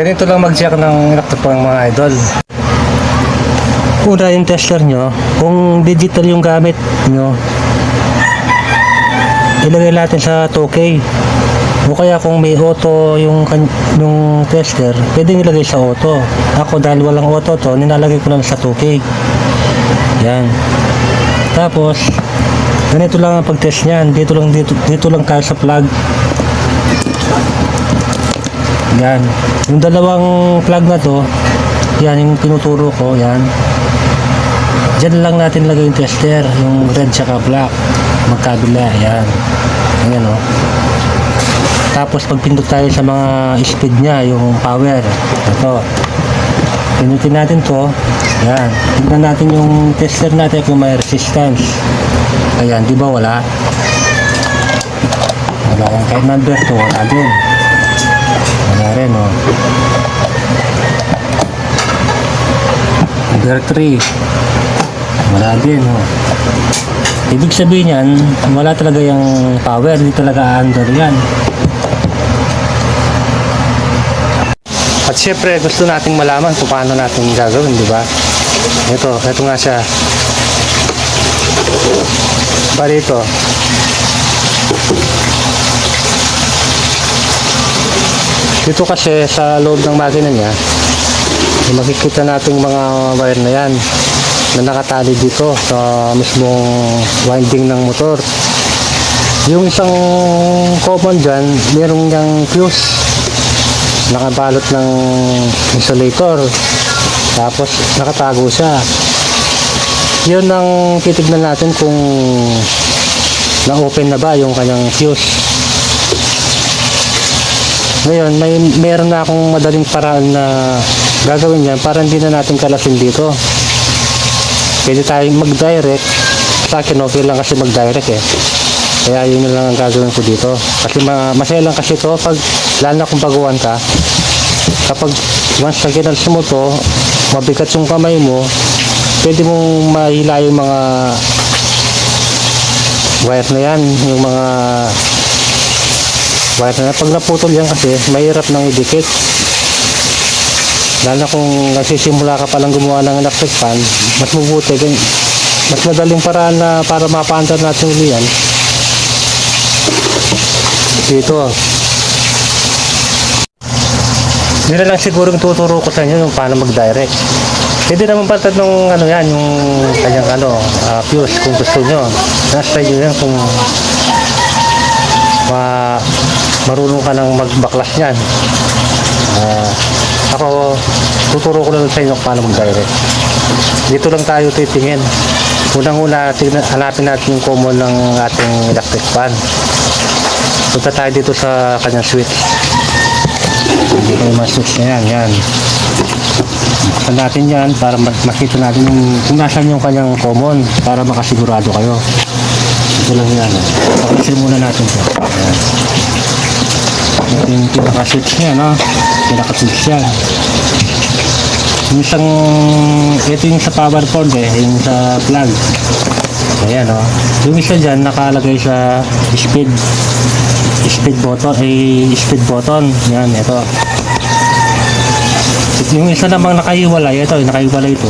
Ganito lang mag-check ng electric pan mga idol. Una yung tester nyo, kung digital yung gamit nyo, ilagay natin sa 2K. O kaya kung may auto yung tester, pwedeng ilagay sa auto. Ako dahil walang auto to, nilalagay ko lang sa 2K. Yan. Tapos, ganito lang ang pag-test niyan. Dito lang tayo sa plug. Yan. Yung dalawang plug na to, yan yung tinuturo ko, yan. Diyan lang natin lagay yung tester, yung red tsaka black. Magkabila, yan. Ayan o. Tapos pagpindot tayo sa mga speed niya, yung power. Ito. Pinutin natin to. Yan. Tignan natin yung tester natin kung may resistance. Ayan, di ba wala? Wala yan. Kahit number 2, wala din. Wala rin, o. Number 3. Wala din, o. Ibig sabihin yan, wala talaga yung power. Hindi talaga under yan. At syempre, gusto nating malaman kung paano natin gagawin, di ba? Ito nga siya. Bali ito. Dito kasi sa loob ng makina niya, makikita natin mga wire na yan na nakatali dito sa mismong winding ng motor. Yung isang common dyan, merong yung fuse nakabalot ng insulator, tapos nakatago siya. Yun ang titignan natin kung na-open na ba yung kanyang fuse. Ngayon, meron na akong madaling paraan na gagawin yan para hindi na natin kalasin dito. Pwede tayong mag-direct. Sa akin okay lang kasi mag-direct eh. Kaya yun lang ang gagawin ko dito. Kasi masaya lang kasi to pag lalo na kung baguhan ka. Kapag once na ginals mo to, mabigat yung kamay mo, pwede mong mahila yung mga wire na yan, yung mga wire na yan. Pag naputol yan kasi, mahirap nang idikit. Lalo na kung nagsisimula ka palang gumawa ng electric fan, mas mabuti, mas madaling paraan na para mapaandar natin uli yan. Dito. Yun na lang siguro yung tuturo ko sa inyo yung paano mag-direct. Pwede naman patad nung ano yan, yung kanyang fuse kung gusto nyo. Nasa inyo yan kung marunong ka nang magbaklas yan. Ako, tuturo ko lang sa inyo kung paano mag-direct. Dito lang tayo titingin. Unang-una, hanapin natin yung common ng ating electric fan. Punta tayo dito sa kanyang switch. Dito yung mga switch na yan. Yan. Buksan natin yan para makita natin kung nasan yung kanyang common para makasigurado kayo. Ito lang yan. Paklasin muna natin ito. Ayan. Ito yung pinaka-switch niya, no? Pinaka-switch yan. Ito yung sa power cord eh, yung sa plug. Ayan, no? Yung isa dyan nakalagay sa speed button. Yan, ito. Yung isa namang nakaiwalay, ito, yung nakaiwalay ito.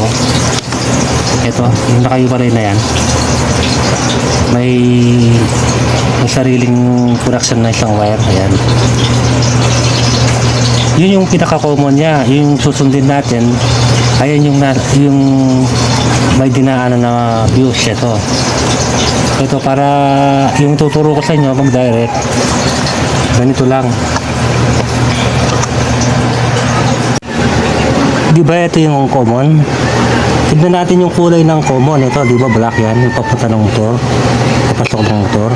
Ito, yung nakaiwalay na yan. May sariling production na isang wire. Ayan. Yun yung pinaka-common niya. Yung susundin natin, ayan yung may dinaanan na fuse. Ito para yung tuturo ko sa inyo mag-direct. Ganito lang. Di ba ito yung common? Tignan natin yung kulay ng common. Ito, di ba black yan? Yung papunta ng motor. Papasok ng motor.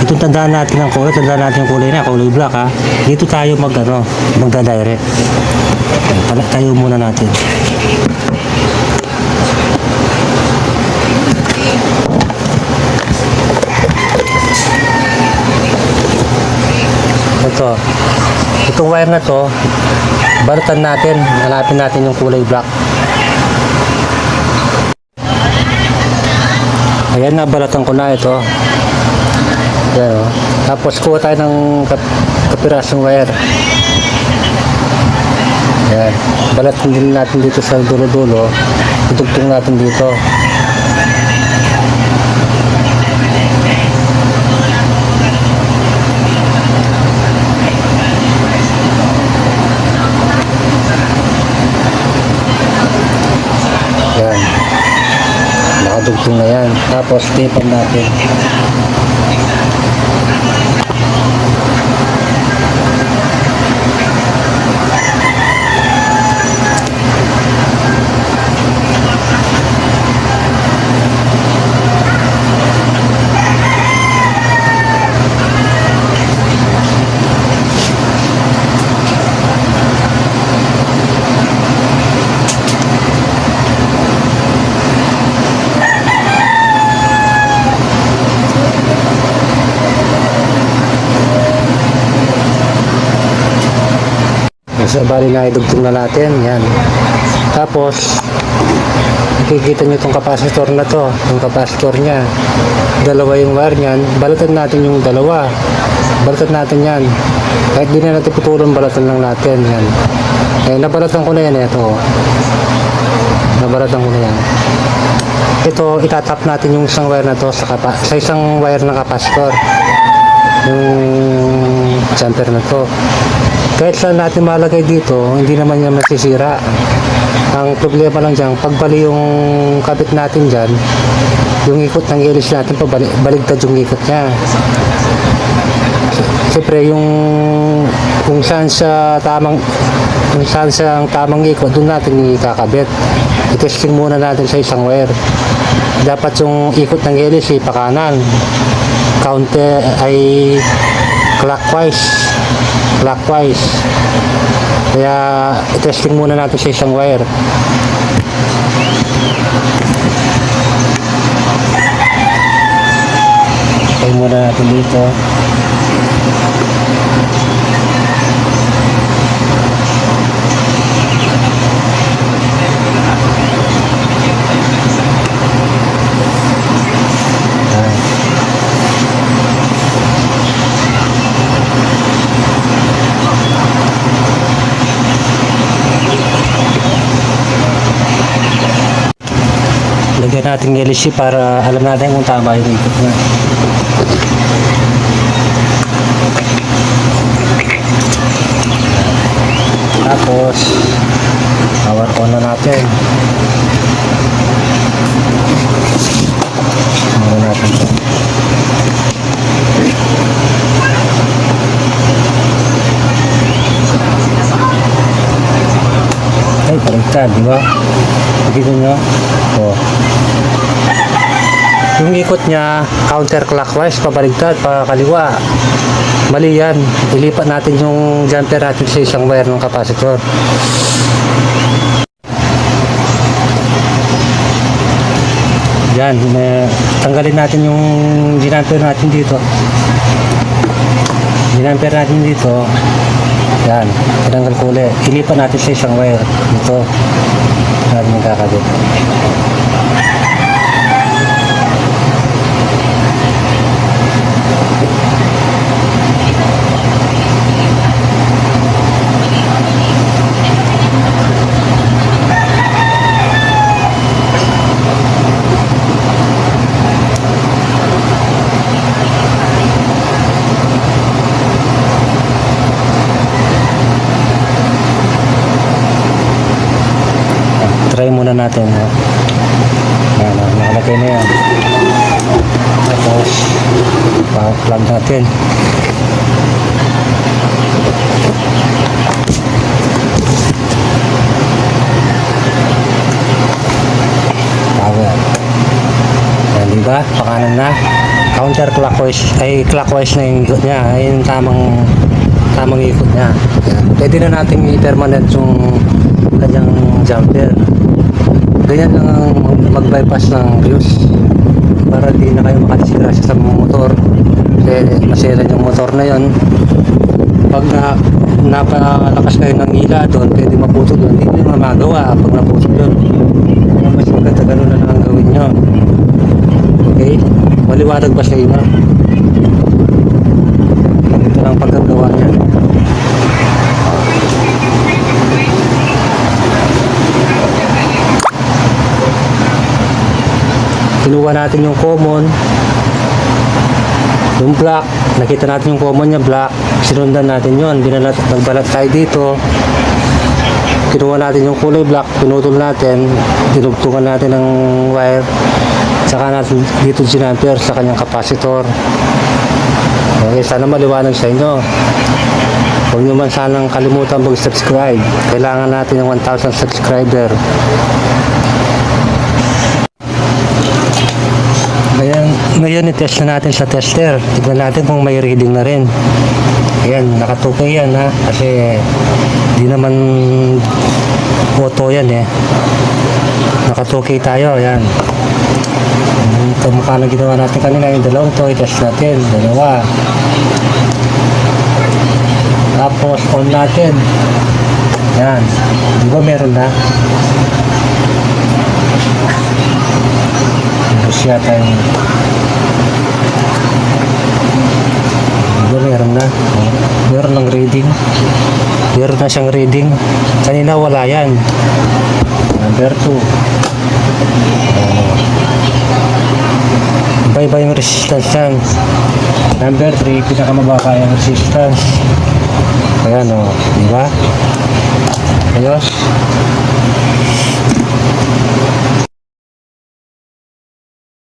Ito tandaan natin ang kulay. Tandaan natin yung kulay na. Kulay black ha. Dito tayo magda-direct. Tayo muna natin. Itong wire na to, barutan natin, hanapin natin yung kulay black. Ayan, nabalatan ko na ito. Ayan, Tapos kuha tayo ng kapirasong wire. Yan. Balatin din natin dito sa dulo-dulo. Itugtong natin dito. Yan. Nakadugtong na yan. Tapos tapean natin. So, bali na idugtong na natin. Yan. Tapos, nakikita nyo itong capacitor na to. Yung capacitor niya. Dalawa yung wire niyan. Balatan natin yung dalawa. Balatan natin yan. Kahit di na natin putulong, balatan lang natin. Yan. Eh, nabalatan ko na yan. Ito. Nabalatan ko na yan. Ito, itatap natin yung isang wire na to sa isang wire ng capacitor. Yung jumper na to. Kahit saan natin malagay dito, hindi naman yan masisira. Ang problema lang dyan, pag bali yung kabit natin dyan, yung ikot ng gelis natin, baligtad yung ikot niya. Siyempre, kung saan sa tamang ikot, doon natin ikakabit. I-testing muna natin sa isang wire. Dapat yung ikot ng gelis pakanan. Counter ay clockwise. Kaya i-testing muna natin sa isang wire. Try muna natin dito. Lagyan natin ng LC para alam natin kung tama yung ikot niya. Tapos power on na natin. Muna natin ito. Ay, paligtad, di ba? Nakita nyo? O. Yung ikot niya, counterclockwise, pabaligtad, pakaliwa. Mali yan. Ilipat natin yung jumper natin sa isang wire ng capacitor. Yan. Tanggalin natin yung jumper natin dito. Jumper natin dito. Yan. Tinanggal ko ulit. Ilipat natin sa isang wire. Dito. Natin magkakabit. Try muna natin. Yan, nakalagay na yan. Tapos, plug natin. Power. Yan, diba? Pakanan na. Counterclockwise, ay clockwise na yung ikot niya. Ay yung tamang ikot niya. Yan. Pwede na natin i-permanent yung kanyang jumper. Ganyan lang ang mag-bypass ng fuse para di na kayo makasira sa motor. Kasi masira yung motor na yon. Pag napalakas kayo ng ila doon, pwede maputol yun. Hindi nyo magawa pag naputol yun. Mas maganda ganun na lang ang gawin nyo. Okay? Maliwanag ba sa inyo? Ito lang pagkagawa niya. kinuha natin yung common, yung black, nakita natin yung common niya black, sinundan natin yun, nagbalat tayo dito, kinuha natin yung kulay black, pinutol natin, dinugtungan natin ng wire, saka natin dito ginamper sa kanyang capacitor. Okay, sana maliwanag sa inyo. Huwag nyo man sanang kalimutan mag-subscribe. Kailangan natin ng 1,000 subscriber. Ngayon i-test na natin sa tester. Tignan natin kung may reading na rin. Ayan, nakatukay yan ha. Kasi di naman auto yan eh. Nakatukay tayo. Ayan. Kamukha na ginawa natin kanina. Yung dalawang to, i-test natin. Dalawa. Tapos on natin. Ayan. Di ba meron na? Tapos yata yung meron na. Meron ng reading. Meron na siyang reading. Kanina wala yan. Number 2. Iba-iba yung resistance yan. Number 3, pinakamababa yung resistance. Ayan o. Diba? Ayos.